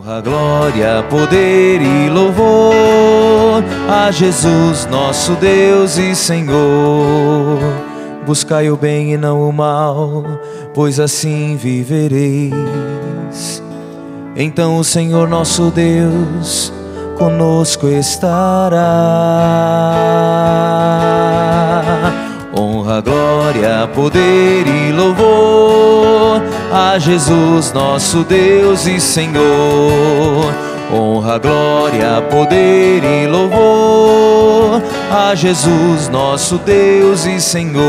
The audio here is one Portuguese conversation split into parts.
Honra, glória, poder e louvor a Jesus, nosso Deus e Senhor. Buscai o bem e não o mal, pois assim vivereis. Então o Senhor nosso Deus conosco estará. Honra, glória, poder e louvor a Jesus, nosso Deus e Senhor. Honra, glória, poder e louvor a Jesus, nosso Deus e Senhor.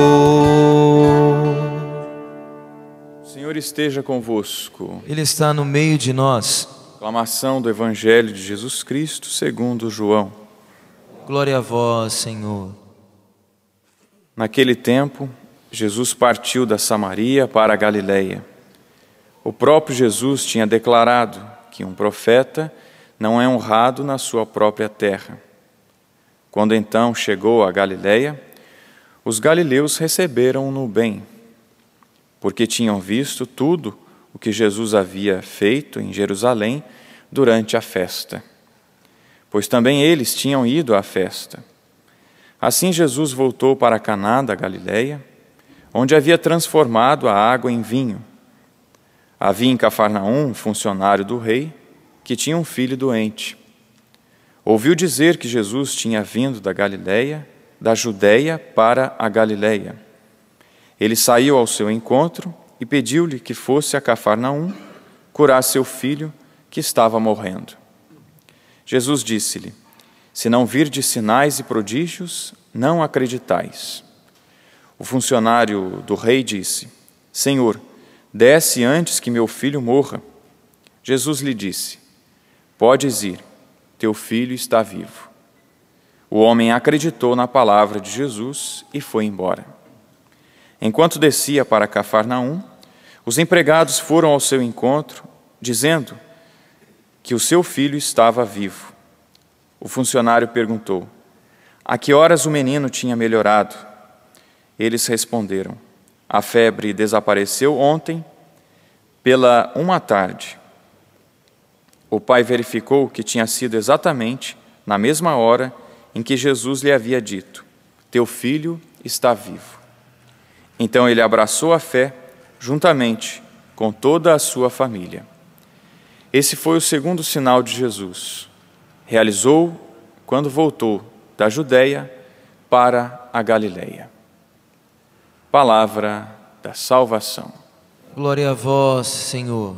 O Senhor esteja convosco. Ele está no meio de nós. Proclamação do Evangelho de Jesus Cristo segundo João. Glória a vós, Senhor. Naquele tempo, Jesus partiu da Samaria para a Galileia. O próprio Jesus tinha declarado que um profeta não é honrado na sua própria terra. Quando então chegou a Galileia, os galileus receberam-no bem, porque tinham visto tudo o que Jesus havia feito em Jerusalém durante a festa, pois também eles tinham ido à festa. Assim Jesus voltou para Caná da Galileia, onde havia transformado a água em vinho. Havia em Cafarnaum um funcionário do rei que tinha um filho doente. Ouviu dizer que Jesus tinha vindo da Galileia, da Judeia para a Galileia. Ele saiu ao seu encontro e pediu-lhe que fosse a Cafarnaum curar seu filho que estava morrendo. Jesus disse-lhe: se não virdes sinais e prodígios, não acreditais. O funcionário do rei disse: Senhor, desce antes que meu filho morra. Jesus lhe disse: podes ir, teu filho está vivo. O homem acreditou na palavra de Jesus e foi embora. Enquanto descia para Cafarnaum, os empregados foram ao seu encontro, dizendo que o seu filho estava vivo. O funcionário perguntou: a que horas o menino tinha melhorado? Eles responderam: a febre desapareceu ontem, pela 13h. O pai verificou que tinha sido exatamente na mesma hora em que Jesus lhe havia dito: teu filho está vivo. Então ele abraçou a fé juntamente com toda a sua família. Esse foi o segundo sinal de Jesus. Realizou quando voltou da Judeia para a Galileia. Palavra da salvação. Glória a vós, Senhor.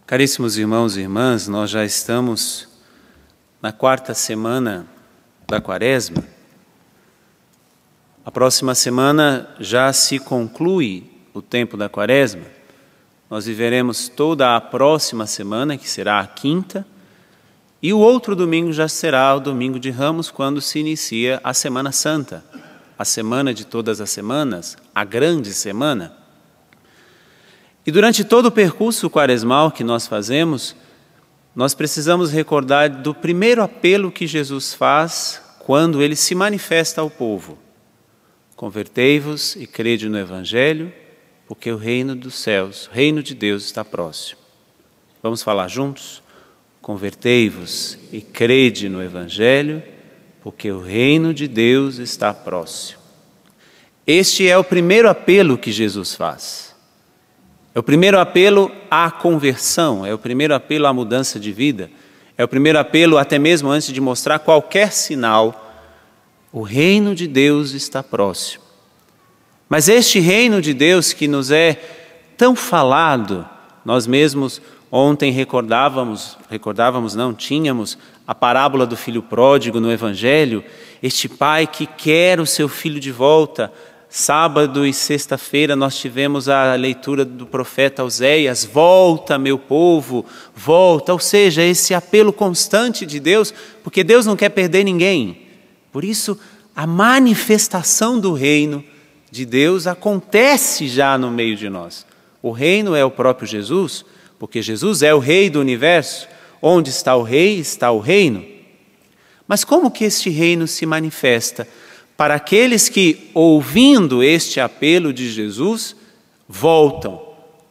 Caríssimos irmãos e irmãs, nós já estamos na 4ª semana da Quaresma. A próxima semana já se conclui o tempo da Quaresma. Nós viveremos toda a próxima semana, que será a 5ª, e o outro domingo já será o domingo de Ramos, quando se inicia a Semana Santa, a semana de todas as semanas, a grande semana. E durante todo o percurso quaresmal que nós fazemos, nós precisamos recordar do primeiro apelo que Jesus faz quando ele se manifesta ao povo: convertei-vos e crede no Evangelho, porque o reino dos céus, o reino de Deus está próximo. Vamos falar juntos? Convertei-vos e crede no Evangelho, porque o reino de Deus está próximo. Este é o primeiro apelo que Jesus faz. É o primeiro apelo à conversão, é o primeiro apelo à mudança de vida, é o primeiro apelo até mesmo antes de mostrar qualquer sinal. O reino de Deus está próximo. Mas este reino de Deus que nos é tão falado, nós mesmos ontem tínhamos a parábola do filho pródigo no Evangelho, este pai que quer o seu filho de volta. Sábado e sexta-feira nós tivemos a leitura do profeta Oséias: volta, meu povo, volta. Ou seja, esse apelo constante de Deus, porque Deus não quer perder ninguém. Por isso, a manifestação do reino de Deus acontece já no meio de nós. O reino é o próprio Jesus, porque Jesus é o rei do universo. Onde está o rei, está o reino. Mas como que este reino se manifesta? Para aqueles que, ouvindo este apelo de Jesus, voltam,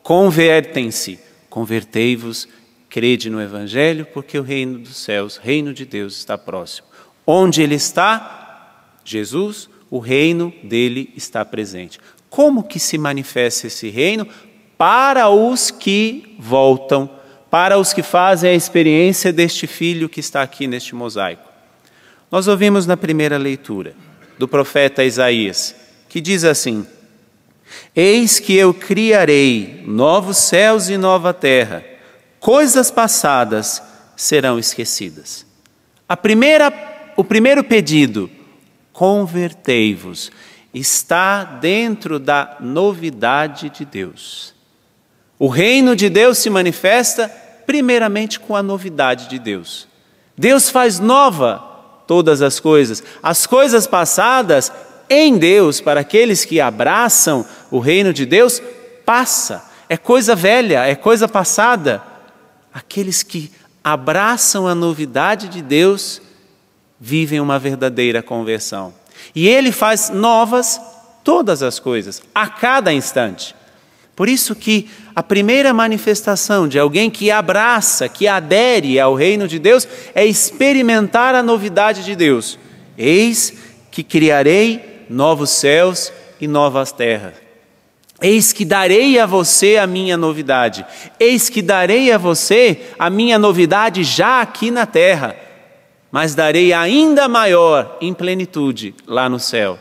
convertem-se, convertei-vos, crede no Evangelho, porque o reino dos céus, reino de Deus está próximo. Onde ele está? Jesus, o reino dele está presente. Como que se manifesta esse reino? Para os que voltam, para os que fazem a experiência deste filho que está aqui neste mosaico. Nós ouvimos na primeira leitura do profeta Isaías, que diz assim: eis que eu criarei novos céus e nova terra, coisas passadas serão esquecidas. O primeiro pedido, convertei-vos, está dentro da novidade de Deus. O reino de Deus se manifesta primeiramente com a novidade de Deus. Deus faz nova todas as coisas passadas em Deus, para aqueles que abraçam o reino de Deus, passa, é coisa velha, é coisa passada. Aqueles que abraçam a novidade de Deus, vivem uma verdadeira conversão. E Ele faz novas todas as coisas, a cada instante. Por isso que a primeira manifestação de alguém que abraça, que adere ao reino de Deus, é experimentar a novidade de Deus. Eis que criarei novos céus e novas terras. Eis que darei a você a minha novidade. Eis que darei a você a minha novidade já aqui na terra, mas darei ainda maior em plenitude lá no céu.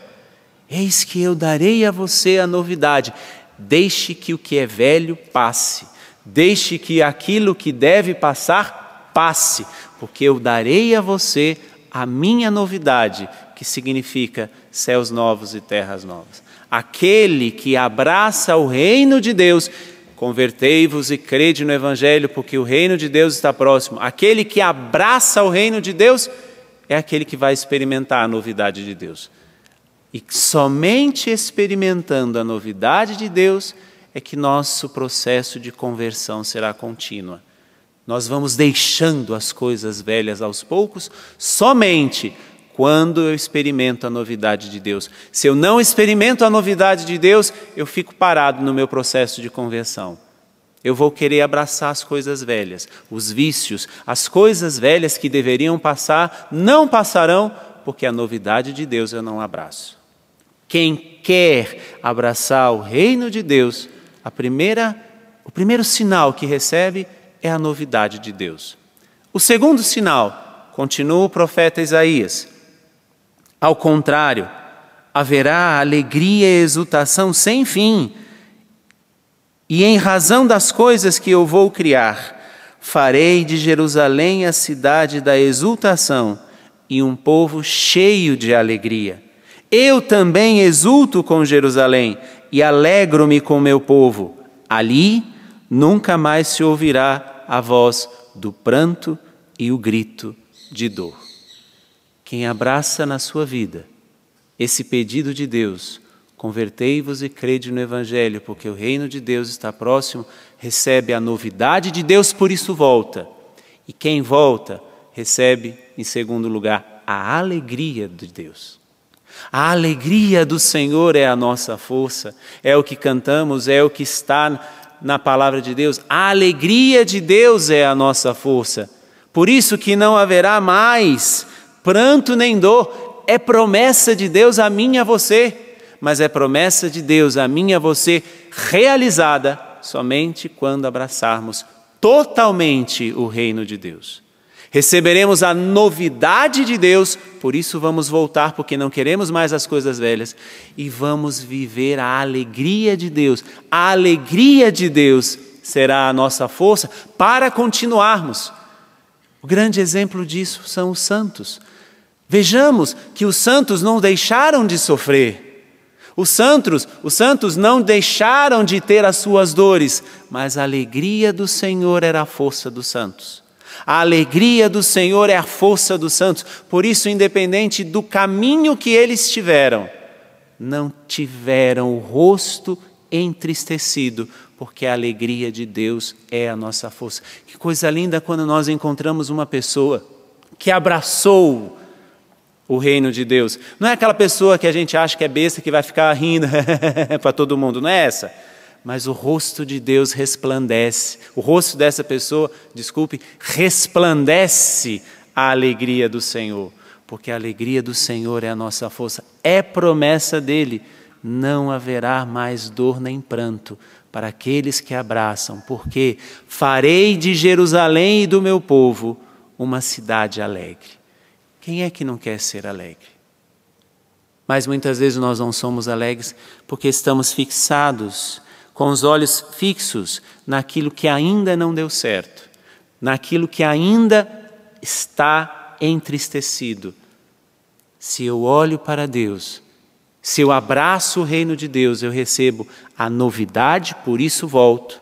Eis que eu darei a você a novidade. Deixe que o que é velho passe. Deixe que aquilo que deve passar, passe. Porque eu darei a você a minha novidade, que significa céus novos e terras novas. Aquele que abraça o reino de Deus, convertei-vos e crede no Evangelho, porque o reino de Deus está próximo. Aquele que abraça o reino de Deus é aquele que vai experimentar a novidade de Deus. E somente experimentando a novidade de Deus é que nosso processo de conversão será contínua. Nós vamos deixando as coisas velhas aos poucos, somente quando eu experimento a novidade de Deus. Se eu não experimento a novidade de Deus, eu fico parado no meu processo de conversão. Eu vou querer abraçar as coisas velhas, os vícios, as coisas velhas que deveriam passar, não passarão, porque a novidade de Deus eu não abraço. Quem quer abraçar o reino de Deus, o primeiro sinal que recebe é a novidade de Deus. O segundo sinal, continua o profeta Isaías, ao contrário, haverá alegria e exultação sem fim, e em razão das coisas que eu vou criar, farei de Jerusalém a cidade da exultação e um povo cheio de alegria. Eu também exulto com Jerusalém e alegro-me com meu povo. Ali nunca mais se ouvirá a voz do pranto e o grito de dor. Quem abraça na sua vida esse pedido de Deus, convertei-vos e crede no Evangelho, porque o reino de Deus está próximo, recebe a novidade de Deus, por isso volta. E quem volta, recebe, em segundo lugar, a alegria de Deus. A alegria do Senhor é a nossa força, é o que cantamos, é o que está na palavra de Deus. A alegria de Deus é a nossa força. Por isso que não haverá mais pranto nem dor. É promessa de Deus a mim e a você, mas é promessa de Deus a mim e a você realizada somente quando abraçarmos totalmente o reino de Deus. Receberemos a novidade de Deus, por isso vamos voltar, porque não queremos mais as coisas velhas, e vamos viver a alegria de Deus. A alegria de Deus será a nossa força para continuarmos. O grande exemplo disso são os santos. Vejamos que os santos não deixaram de sofrer. Os santos não deixaram de ter as suas dores, mas a alegria do Senhor era a força dos santos. A alegria do Senhor é a força dos santos. Por isso, independente do caminho que eles tiveram, não tiveram o rosto entristecido, porque a alegria de Deus é a nossa força. Que coisa linda quando nós encontramos uma pessoa que abraçou o reino de Deus. Não é aquela pessoa que a gente acha que é besta, que vai ficar rindo para todo mundo, não é essa. Mas o rosto de Deus resplandece, o rosto dessa pessoa, resplandece a alegria do Senhor, porque a alegria do Senhor é a nossa força, é promessa dele, não haverá mais dor nem pranto para aqueles que abraçam, porque farei de Jerusalém e do meu povo uma cidade alegre. Quem é que não quer ser alegre? Mas muitas vezes nós não somos alegres porque estamos fixados, com os olhos fixos naquilo que ainda não deu certo, naquilo que ainda está entristecido. Se eu olho para Deus, se eu abraço o reino de Deus, eu recebo a novidade, por isso volto.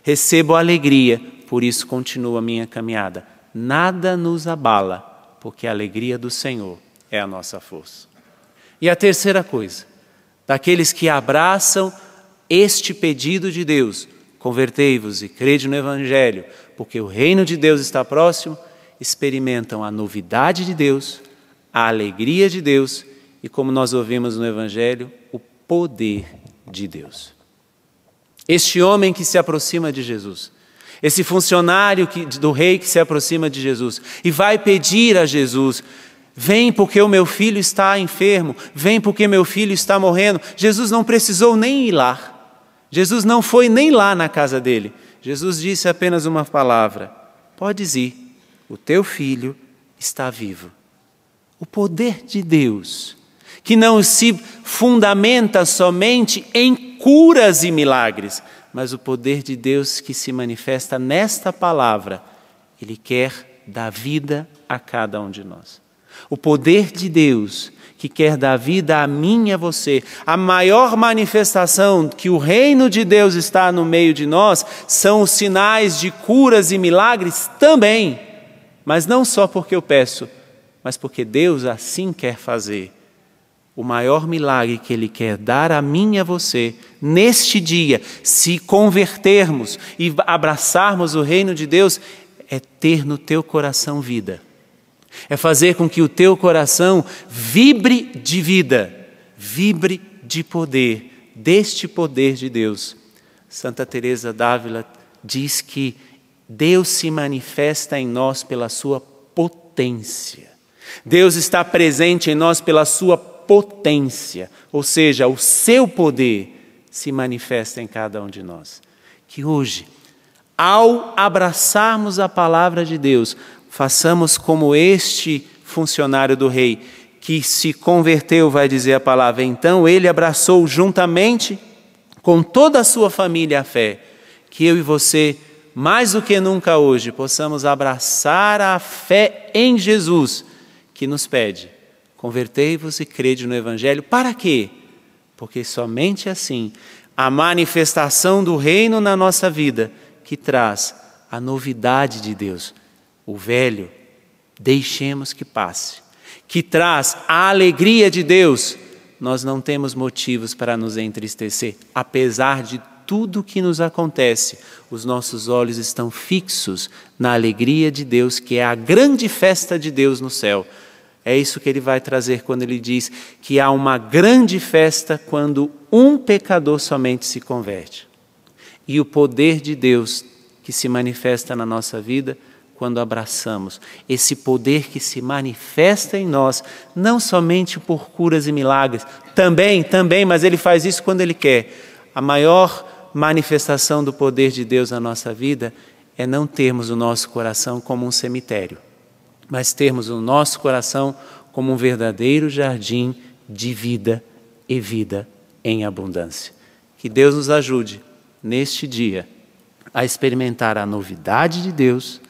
Recebo a alegria, por isso continuo a minha caminhada. Nada nos abala, porque a alegria do Senhor é a nossa força. E a terceira coisa, daqueles que abraçam este pedido de Deus, convertei-vos e crede no Evangelho, porque o reino de Deus está próximo, experimentam a novidade de Deus, a alegria de Deus e, como nós ouvimos no Evangelho, o poder de Deus. Este homem que se aproxima de Jesus, esse funcionário do rei que se aproxima de Jesus e vai pedir a Jesus: vem porque o meu filho está enfermo, vem porque meu filho está morrendo. Jesus não precisou nem ir lá. Jesus não foi nem lá na casa dele. Jesus disse apenas uma palavra: podes ir, o teu filho está vivo. O poder de Deus, que não se fundamenta somente em curas e milagres, mas o poder de Deus que se manifesta nesta palavra, Ele quer dar vida a cada um de nós. O poder de Deus que quer dar vida a mim e a você. A maior manifestação que o reino de Deus está no meio de nós são os sinais de curas e milagres também. Mas não só porque eu peço, mas porque Deus assim quer fazer. O maior milagre que Ele quer dar a mim e a você, neste dia, se convertermos e abraçarmos o reino de Deus, é ter no teu coração vida. É fazer com que o teu coração vibre de vida, vibre de poder, deste poder de Deus. Santa Teresa d'Ávila diz que Deus se manifesta em nós pela sua potência. Deus está presente em nós pela sua potência, ou seja, o seu poder se manifesta em cada um de nós. Que hoje, ao abraçarmos a palavra de Deus, façamos como este funcionário do rei, que se converteu, vai dizer a palavra. Então ele abraçou juntamente com toda a sua família a fé. Que eu e você, mais do que nunca hoje, possamos abraçar a fé em Jesus, que nos pede: convertei-vos e crede no Evangelho. Para quê? Porque somente assim, a manifestação do reino na nossa vida, que traz a novidade de Deus, o velho, deixemos que passe, que traz a alegria de Deus, nós não temos motivos para nos entristecer. Apesar de tudo que nos acontece, os nossos olhos estão fixos na alegria de Deus, que é a grande festa de Deus no céu. É isso que ele vai trazer quando ele diz que há uma grande festa quando um pecador somente se converte. E o poder de Deus que se manifesta na nossa vida quando abraçamos. Esse poder que se manifesta em nós, não somente por curas e milagres, também, mas ele faz isso quando ele quer. A maior manifestação do poder de Deus na nossa vida é não termos o nosso coração como um cemitério, mas termos o nosso coração como um verdadeiro jardim de vida e vida em abundância. Que Deus nos ajude neste dia a experimentar a novidade de Deus,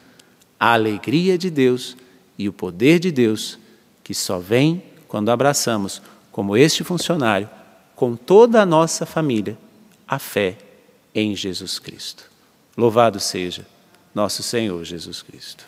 a alegria de Deus e o poder de Deus, que só vem quando abraçamos, como este funcionário, com toda a nossa família, a fé em Jesus Cristo. Louvado seja nosso Senhor Jesus Cristo.